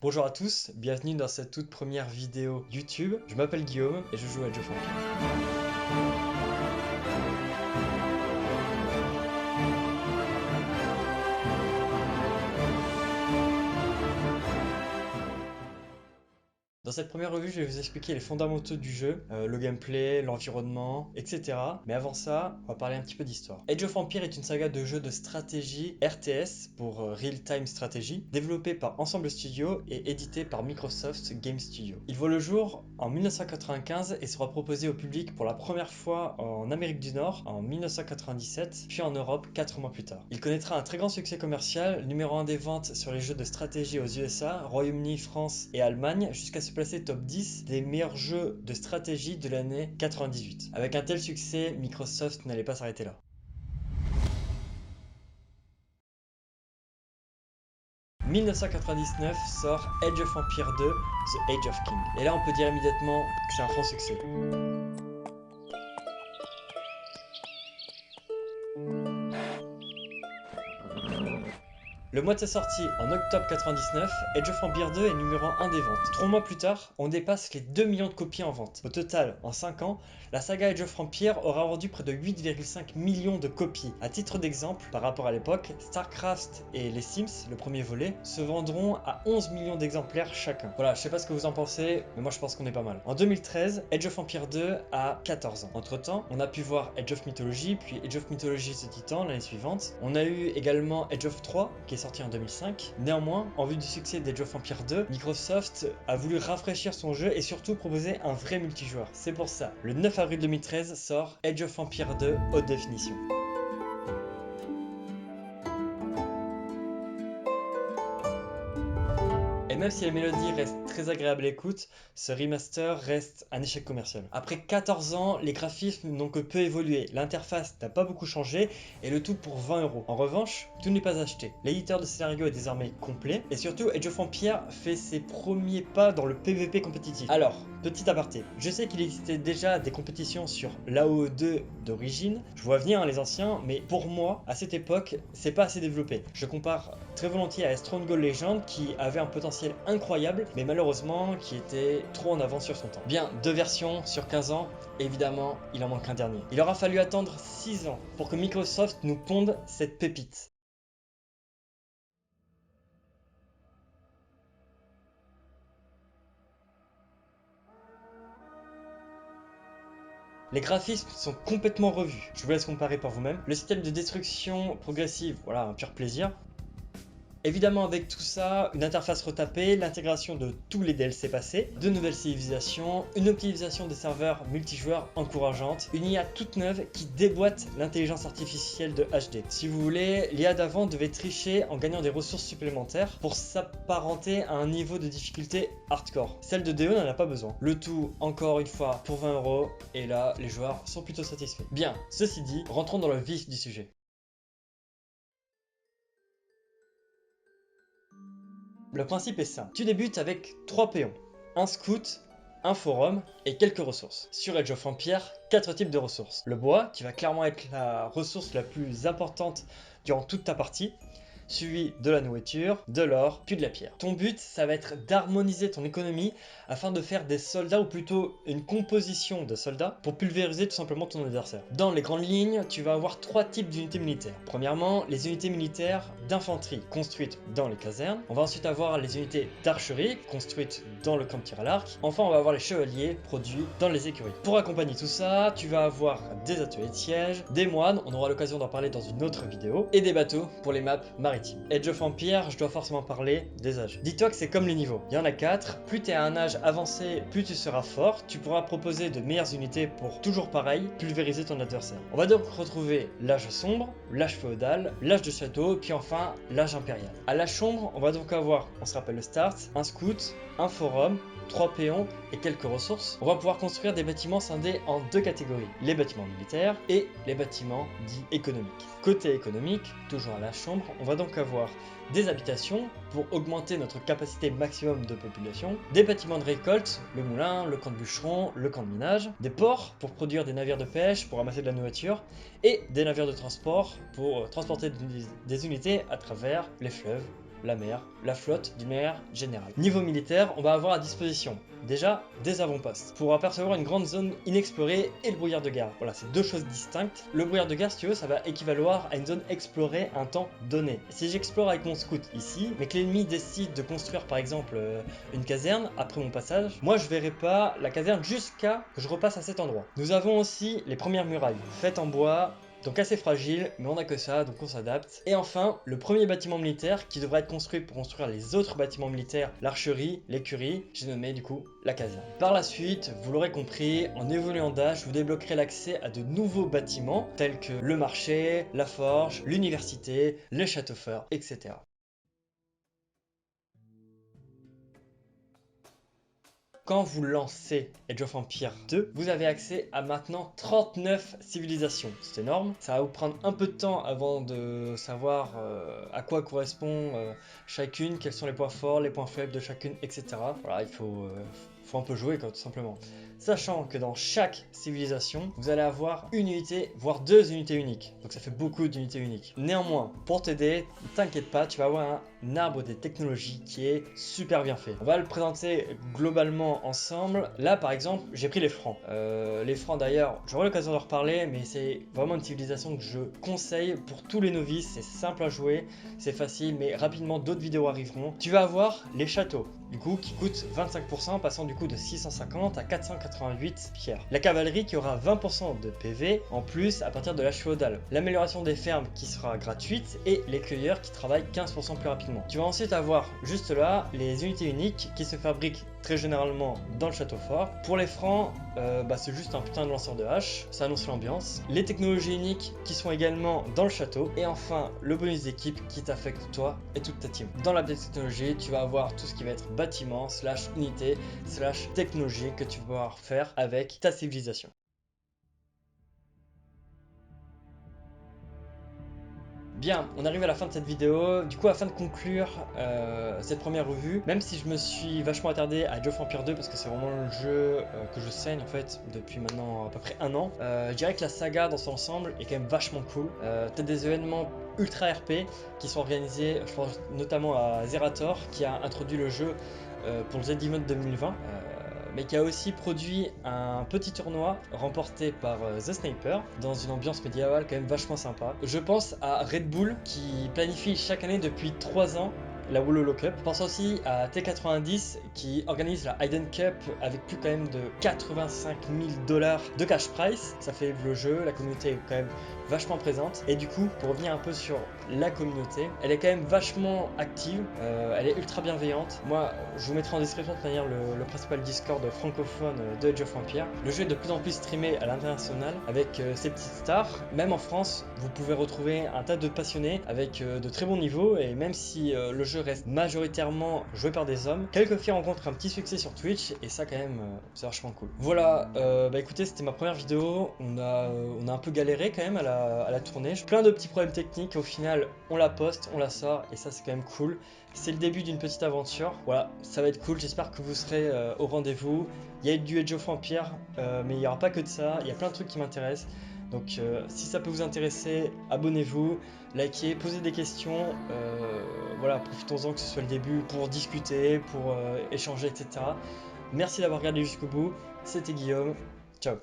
Bonjour à tous, bienvenue dans cette toute première vidéo YouTube. Je m'appelle Guillaume et je joue à Age of Empires. Dans cette première revue, je vais vous expliquer les fondamentaux du jeu, le gameplay, l'environnement, etc. Mais avant ça, on va parler un petit peu d'histoire. Age of Empires est une saga de jeux de stratégie RTS pour Real Time Strategy, développée par Ensemble Studio et édité par Microsoft Game Studio. Il voit le jour en 1995 et sera proposé au public pour la première fois en Amérique du Nord en 1997, puis en Europe 4 mois plus tard. Il connaîtra un très grand succès commercial, numéro 1 des ventes sur les jeux de stratégie aux USA, Royaume-Uni, France et Allemagne, jusqu'à se placer top 10 des meilleurs jeux de stratégie de l'année 98. Avec un tel succès, Microsoft n'allait pas s'arrêter là. 1999 sort Age of Empires 2, The Age of King. Et là on peut dire immédiatement que c'est un franc succès. Le mois de sa sortie, en octobre 99, Age of Empires 2 est numéro 1 des ventes. 3 mois plus tard, on dépasse les 2 millions de copies en vente. Au total, en 5 ans, la saga Age of Empires aura vendu près de 8,5 millions de copies. À titre d'exemple, par rapport à l'époque, StarCraft et les Sims, le premier volet, se vendront à 11 millions d'exemplaires chacun. Voilà, je sais pas ce que vous en pensez, mais moi je pense qu'on est pas mal. En 2013, Age of Empires 2 a 14 ans. Entre temps, on a pu voir Age of Mythology, puis Age of Mythology The Titan l'année suivante. On a eu également Age of 3, qui est sorti en 2005. Néanmoins, en vue du succès d'Age of Empires 2, Microsoft a voulu rafraîchir son jeu et surtout proposer un vrai multijoueur. C'est pour ça, le 9 avril 2013 sort Age of Empires 2 haute définition. Et même si la mélodie reste très agréable à l'écoute, ce remaster reste un échec commercial. Après 14 ans, les graphismes n'ont que peu évolué, l'interface n'a pas beaucoup changé et le tout pour 20 €. En revanche, tout n'est pas acheté. L'éditeur de scénario est désormais complet et surtout Age of Empires fait ses premiers pas dans le PvP compétitif. Alors, petit aparté, je sais qu'il existait déjà des compétitions sur l'AO2 d'origine, je vois venir les anciens, mais pour moi, à cette époque, c'est pas assez développé. Je compare très volontiers à Stronghold Legend qui avait un potentiel incroyable, mais malheureusement qui était trop en avance sur son temps. Bien, 2 versions sur 15 ans, évidemment, il en manque un dernier. Il aura fallu attendre 6 ans pour que Microsoft nous ponde cette pépite. Les graphismes sont complètement revus, je vous laisse comparer par vous-même. Le système de destruction progressive, voilà, un pur plaisir. Évidemment avec tout ça, une interface retapée, l'intégration de tous les DLC passés, de nouvelles civilisations, une optimisation des serveurs multijoueurs encourageante, une IA toute neuve qui déboîte l'intelligence artificielle de HD. Si vous voulez, l'IA d'avant devait tricher en gagnant des ressources supplémentaires pour s'apparenter à un niveau de difficulté hardcore. Celle de DO n'en a pas besoin. Le tout, encore une fois, pour 20 €, et là, les joueurs sont plutôt satisfaits. Bien, ceci dit, rentrons dans le vif du sujet. Le principe est simple, tu débutes avec 3 péons, un scout, un forum et quelques ressources. Sur Age of Empires, 4 types de ressources. Le bois, qui va clairement être la ressource la plus importante durant toute ta partie, suivi de la nourriture, de l'or, puis de la pierre. Ton but, ça va être d'harmoniser ton économie afin de faire des soldats, ou plutôt une composition de soldats, pour pulvériser tout simplement ton adversaire. Dans les grandes lignes, tu vas avoir 3 types d'unités militaires. Premièrement, les unités militaires d'infanterie, construites dans les casernes. On va ensuite avoir les unités d'archerie, construites dans le camp de tir à l'arc. Enfin, on va avoir les chevaliers, produits dans les écuries. Pour accompagner tout ça, tu vas avoir des ateliers de siège, des moines, on aura l'occasion d'en parler dans une autre vidéo, et des bateaux pour les maps maritimes. Age of Empires, je dois forcément parler des âges. Dis-toi que c'est comme les niveaux, il y en a 4, plus tu es à un âge avancé, plus tu seras fort, tu pourras proposer de meilleures unités pour toujours pareil, pulvériser ton adversaire. On va donc retrouver l'âge sombre, l'âge féodal, l'âge de château, puis enfin l'âge impérial. À l'âge sombre, on va donc avoir, on se rappelle le start, un scout, un forum, 3 péons et quelques ressources. On va pouvoir construire des bâtiments scindés en 2 catégories, les bâtiments militaires et les bâtiments dits économiques. Côté économique, toujours à l'âge sombre, on va donc avoir des habitations pour augmenter notre capacité maximum de population, des bâtiments de récolte, le moulin, le camp de bûcheron, le camp de minage, des ports pour produire des navires de pêche, pour ramasser de la nourriture, et des navires de transport pour transporter des unités à travers les fleuves la mer, la flotte d'une manière générale. Niveau militaire, on va avoir à disposition déjà des avant-postes pour apercevoir une grande zone inexplorée et le brouillard de guerre. Voilà, c'est deux choses distinctes. Le brouillard de guerre, si tu veux, ça va équivaloir à une zone explorée à un temps donné. Si j'explore avec mon scout ici, mais que l'ennemi décide de construire par exemple une caserne après mon passage, moi je verrai pas la caserne jusqu'à que je repasse à cet endroit. Nous avons aussi les premières murailles, faites en bois, donc assez fragile, mais on a que ça, donc on s'adapte. Et enfin, le premier bâtiment militaire qui devrait être construit pour construire les autres bâtiments militaires, l'archerie, l'écurie, j'ai nommé du coup la caserne. Par la suite, vous l'aurez compris, en évoluant d'âge, vous débloquerez l'accès à de nouveaux bâtiments, tels que le marché, la forge, l'université, les châteaux forts, etc. Quand vous lancez Age of Empires 2, vous avez accès à maintenant 39 civilisations. C'est énorme. Ça va vous prendre un peu de temps avant de savoir à quoi correspond chacune, quels sont les points forts, les points faibles de chacune, etc. Voilà, il faut un peu jouer quoi, tout simplement. Sachant que dans chaque civilisation, vous allez avoir une unité, voire deux unités uniques. Donc ça fait beaucoup d'unités uniques. Néanmoins, pour t'aider, ne t'inquiète pas, tu vas avoir un arbre des technologies qui est super bien fait. On va le présenter globalement ensemble. Là, par exemple, j'ai pris les Francs. Les Francs, d'ailleurs, j'aurai l'occasion de reparler, mais c'est vraiment une civilisation que je conseille pour tous les novices. C'est simple à jouer, c'est facile, mais rapidement, d'autres vidéos arriveront. Tu vas avoir les châteaux, du coup, qui coûtent 25%, passant du coup de 650 à 488 pierres. La cavalerie qui aura 20% de PV en plus à partir de l'âge féodal. L'amélioration des fermes qui sera gratuite et les cueilleurs qui travaillent 15% plus rapidement. Tu vas ensuite avoir juste là les unités uniques qui se fabriquent très généralement dans le château fort. Pour les francs, c'est juste un putain de lanceur de hache, ça annonce l'ambiance. Les technologies uniques qui sont également dans le château. Et enfin, le bonus d'équipe qui t'affecte toi et toute ta team. Dans la technologie, tu vas avoir tout ce qui va être bâtiment, slash unité, slash technologie que tu vas pouvoir faire avec ta civilisation. Bien, on arrive à la fin de cette vidéo. Du coup, afin de conclure cette première revue, même si je me suis vachement attardé à Age of Empires 2 parce que c'est vraiment le jeu que je saigne en fait depuis maintenant à peu près un an, je dirais que la saga dans son ensemble est quand même vachement cool. T'as des événements ultra RP qui sont organisés, je pense notamment à Zerator qui a introduit le jeu pour le Z-Event 2020. Mais qui a aussi produit un petit tournoi remporté par The Sniper dans une ambiance médiévale quand même vachement sympa. Je pense à Red Bull qui planifie chaque année depuis 3 ans la Wololo Cup. Je pense aussi à T90 qui organise la Hidden Cup avec plus quand même de 85 000 $ de cash prize. Ça fait le jeu, la communauté est quand même vachement présente. Et du coup, pour revenir un peu sur la communauté, elle est quand même vachement active, elle est ultra bienveillante. Moi, je vous mettrai en description de manière le principal Discord francophone de Age of Empires. Le jeu est de plus en plus streamé à l'international avec ses petites stars. Même en France, vous pouvez retrouver un tas de passionnés avec de très bons niveaux. Et même si le jeu reste majoritairement joué par des hommes, quelques filles rencontrent un petit succès sur Twitch et ça quand même c'est vachement cool. Voilà, écoutez, c'était ma première vidéo. On a un peu galéré quand même à la tournée. Plein de petits problèmes techniques. Au final, on la poste, on la sort et ça c'est quand même cool. C'est le début d'une petite aventure. Voilà, ça va être cool. J'espère que vous serez au rendez-vous. Il y a du Age of Empires, mais il n'y aura pas que de ça. Il y a plein de trucs qui m'intéressent. Donc si ça peut vous intéresser, abonnez-vous, likez, posez des questions. Voilà, profitons-en que ce soit le début pour discuter, pour échanger, etc. Merci d'avoir regardé jusqu'au bout. C'était Guillaume. Ciao.